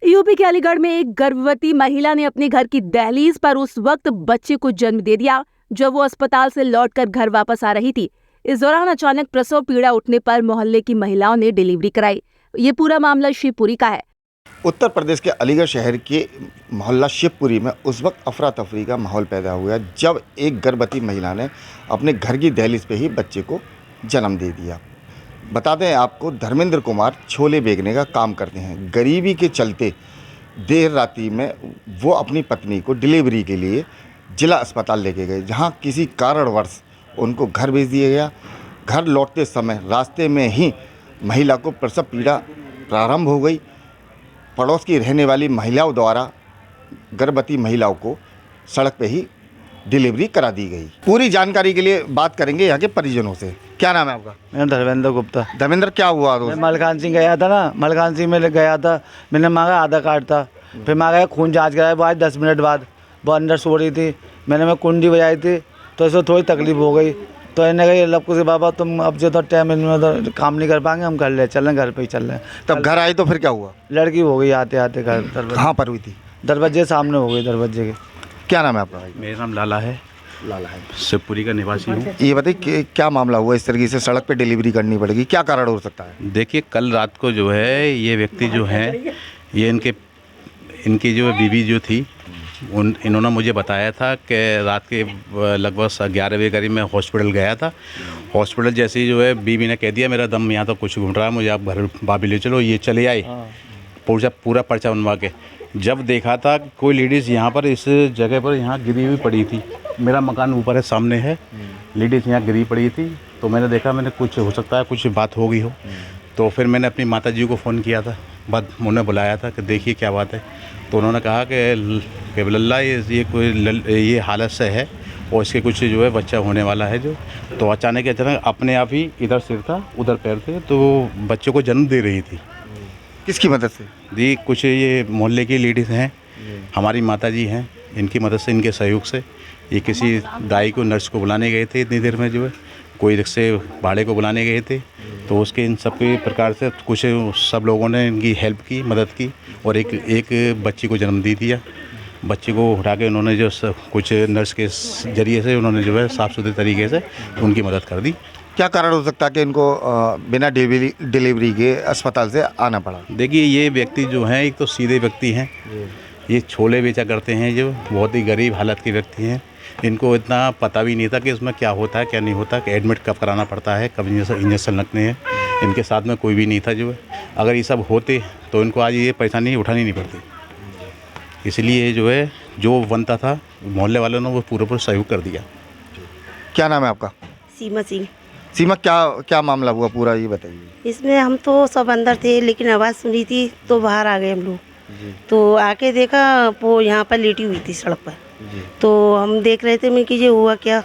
UP के अलीगढ़ में एक गर्भवती महिला ने अपने घर की दहलीज पर उस वक्त बच्चे को जन्म दे दिया जब वो अस्पताल से लौटकर घर वापस आ रही थी। इस दौरान अचानक प्रसव पीड़ा उठने पर मोहल्ले की महिलाओं ने डिलीवरी कराई। ये पूरा मामला शिवपुरी का है। उत्तर प्रदेश के अलीगढ़ शहर के मोहल्ला शिवपुरी में उस वक्त अफरा तफरी का माहौल पैदा हुआ जब एक गर्भवती महिला ने अपने घर की दहलीज पे ही बच्चे को जन्म दे दिया। बता दें आपको, धर्मेंद्र कुमार छोले बेचने का काम करते हैं। गरीबी के चलते देर रात्रि में वो अपनी पत्नी को डिलीवरी के लिए जिला अस्पताल लेके गए, जहां किसी कारणवश उनको घर भेज दिया गया। घर लौटते समय रास्ते में ही महिला को प्रसव पीड़ा प्रारंभ हो गई। पड़ोस की रहने वाली महिलाओं द्वारा गर्भवती महिलाओं को सड़क पे ही डिलीवरी करा दी गई। पूरी जानकारी के लिए बात करेंगे यहाँ के परिजनों से। क्या नाम है आपका? मेरा धर्मेंद्र गुप्ता। धर्मेंद्र, क्या हुआ? मैं मलकान सिंह गया था ना, मलकान सिंह में गया था। मैंने मांगा आधार कार्ड था, फिर मांगा खून जांच कराया। वो आज 10 मिनट बाद वो अंदर सो रही थी। मैं कुंडी बजाई थी तो इसको थोड़ी तकलीफ हो गई, तो इन्हें कहा लपकू से बाबा तुम अब जो तो टाइम में तो काम नहीं कर पाएंगे, हम चल रहे घर पे ही चल रहे हैं। तब घर आए तो फिर क्या हुआ? लड़की हो गई आते आते घर। कहाँ पर हुई थी? दरवाजे सामने हो गई, दरवाजे के। क्या नाम है आपका? मेरा नाम लाला है। लाला है। शिवपुरी का निवासी हूँ। ये बताइए कि क्या मामला हुआ, इस तरीके से सड़क पे डिलीवरी करनी पड़ेगी, क्या कारण हो सकता है? देखिए, कल रात को जो है ये व्यक्ति जो हैं, ये इनकी जो बीवी जो थी इन्होंने मुझे बताया था कि रात के लगभग 11 बजे करीब मैं हॉस्पिटल गया था। हॉस्पिटल जैसे ही जो है बीवी ने कह दिया मेरा दम यहाँ तो कुछ घूम रहा है, मुझे आप घर भाभी ले चलो। ये चले आए पूरा पर्चा बनवा के। जब देखा था कोई लेडीज़ यहाँ पर इस जगह पर यहाँ गिरी हुई पड़ी थी। मेरा मकान ऊपर है, सामने है। लेडीज़ यहाँ गिरी पड़ी थी तो मैंने देखा, मैंने कुछ हो सकता है कुछ बात हो गई हो। तो फिर मैंने अपनी माता जी को फ़ोन किया था, बाद उन्होंने बुलाया था कि देखिए क्या बात है। तो उन्होंने कहा कि लल्ला ये कोई ये हालत से है और इसके कुछ जो है बच्चा होने वाला है जो। तो अचानक अपने आप ही इधर सिर था उधर पैर थे, तो बच्चे को जन्म दे रही थी। किसकी मदद से? जी, कुछ ये मोहल्ले की लेडीज़ हैं, हमारी माता जी हैं, इनकी मदद से, इनके सहयोग से। ये किसी दाई को, नर्स को बुलाने गए थे इतनी देर में, जो है कोई रिक्शे भाड़े को बुलाने गए थे। तो उसके इन सब के प्रकार से कुछ सब लोगों ने इनकी हेल्प की, मदद की और एक बच्ची को जन्म दे दिया। बच्चे को उठा के उन्होंने जो कुछ नर्स के ज़रिए से उन्होंने जो है साफ़ सुथरे तरीके से उनकी मदद कर दी। क्या कारण हो सकता है कि इनको बिना डिलीवरी के अस्पताल से आना पड़ा? देखिए, ये व्यक्ति जो हैं एक तो सीधे व्यक्ति हैं, ये छोले बेचा करते हैं, जो बहुत ही गरीब हालत के व्यक्ति हैं। इनको इतना पता भी नहीं था कि इसमें क्या होता है क्या नहीं होता, कि एडमिट कब कराना पड़ता है, कब इंजेक्शन लगने हैं। इनके साथ में कोई भी नहीं था जो है। अगर ये सब होते तो इनको आज ये परेशानी उठानी नहीं पड़ती। इसलिए जो है जो बनता था मोहल्ले वालों ने वो पूरा सहयोग कर दिया। क्या नाम है आपका? सीमा सिंह। सीमा, क्या मामला हुआ पूरा ये बताइए। इसमें हम तो सब अंदर थे, लेकिन आवाज़ सुनी थी तो बाहर आ गए हम लोग। तो आके देखा वो यहाँ पर लेटी हुई थी सड़क पर। तो हम देख रहे थे, मैं कि ये हुआ क्या,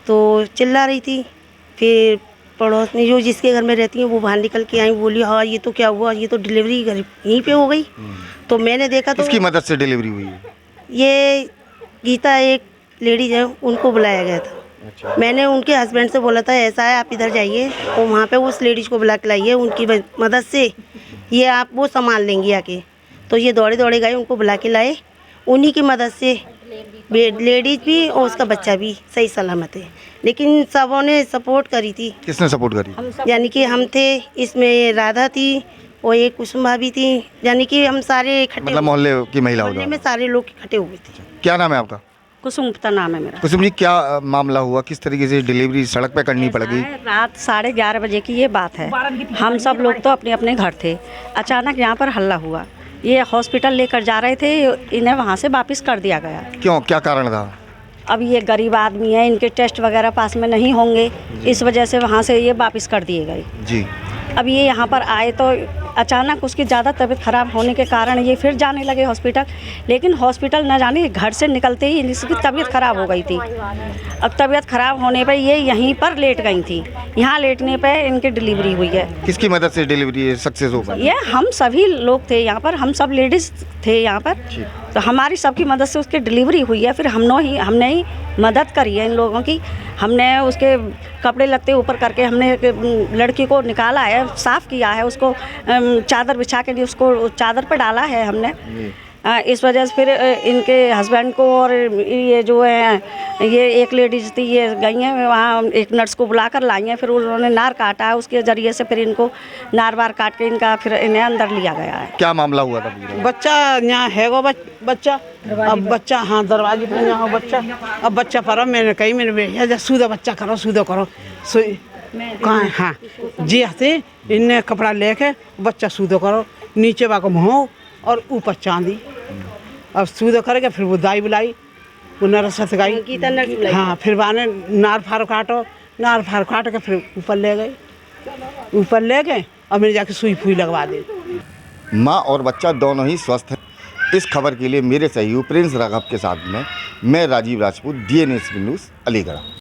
तो चिल्ला रही थी। फिर पड़ोस में जो जिसके घर में रहती हैं वो बाहर निकल के आई, बोली हाँ ये तो क्या हुआ, ये तो डिलीवरी घर यहीं पे हो गई। तो मैंने देखा तो किसकी मदद से डिलीवरी हुई है? ये गीता एक लेडीज है, उनको बुलाया गया था। अच्छा। मैंने उनके हस्बैंड से बोला था ऐसा है आप इधर जाइए और वहाँ पे उस लेडीज़ को बुला के लाइए, उनकी मदद से ये आप वो संभाल लेंगी आके। तो ये दौड़े दौड़े गए, उनको बुला के लाए। उन्हीं की मदद से लेडीज़ भी और उसका बच्चा भी सही सलामत है। लेकिन सबों ने सपोर्ट करी थी। किसने सपोर्ट करी? यानी कि हम थे, इसमें राधा थी और एक कुसुम भाभी थी, यानी कि हम सारे इकट्ठे, मतलब मोहल्ले की महिलाओं में सारे लोग इकट्ठे हुए थे। क्या नाम है आपका? कुसुम गुप्ता नाम है मेरा। कुसुम जी, क्या मामला हुआ, किस तरीके से डिलीवरी सड़क पे करनी पड़ गई? रात 11:30 बजे की ये बात है। हम सब लोग तो अपने अपने घर थे। अचानक यहाँ पर हल्ला हुआ। ये हॉस्पिटल लेकर जा रहे थे, इन्हें वहाँ से वापस कर दिया गया। क्यों, क्या कारण था? अब ये गरीब आदमी है, इनके टेस्ट वगैरह पास में नहीं होंगे, इस वजह से वहाँ से ये वापस कर दिए गए जी। अब ये यहाँ पर आए तो अचानक उसकी ज़्यादा तबीयत ख़राब होने के कारण ये फिर जाने लगे हॉस्पिटल। लेकिन हॉस्पिटल न जाने, घर से निकलते ही इसकी तबीयत ख़राब हो गई थी। अब तबीयत ख़राब होने पर ये यहीं पर लेट गई थी। यहाँ लेटने पर इनकी डिलीवरी हुई है। किसकी मदद से डिलीवरी सक्सेस हो पाई? ये हम सभी लोग थे यहाँ पर, हम सब लेडीज़ थे यहाँ पर, तो हमारी सबकी मदद से उसकी डिलीवरी हुई है। फिर हमने ही मदद करी है इन लोगों की। हमने उसके कपड़े लगते ऊपर करके हमने एक लड़की को निकाला है, साफ़ किया है उसको, चादर बिछा के उसको चादर पर डाला है हमने। इस वजह से फिर इनके हस्बैंड को और ये जो है ये एक लेडीज़ थी, ये गई हैं वहाँ, एक नर्स को बुला कर लाई हैं, फिर उन्होंने नार काटा है, उसके ज़रिए से फिर इनको नार वार काट के इनका फिर इन्हें अंदर लिया गया है। क्या मामला हुआ था पूरा? बच्चा यहाँ है वो बच्चा, अब बच्चा हाँ दरवाजे पर यहाँ बच्चा, अब बच्चा पर मैंने कही मैंने भेजा सूधा बच्चा करो सूधा करो कहाँ है? हाँ जी आते इनने कपड़ा लेके बच्चा सूधा करो, नीचे बाको मुँह और ऊपर चांदी। अब सूधा करके फिर वो दाई बुलाई, वो नरस गई, हाँ फिर बाने नार फार काटो, नार फार काट के फिर ऊपर ले गए, ऊपर ले गए और मैंने जाके सुई फुई लगवा दी। माँ और बच्चा दोनों ही स्वस्थ हैं। इस खबर के लिए मेरे सहयोगी प्रिंस राघव के साथ में मैं राजीव राजपूत, DNS न्यूज़, अलीगढ़।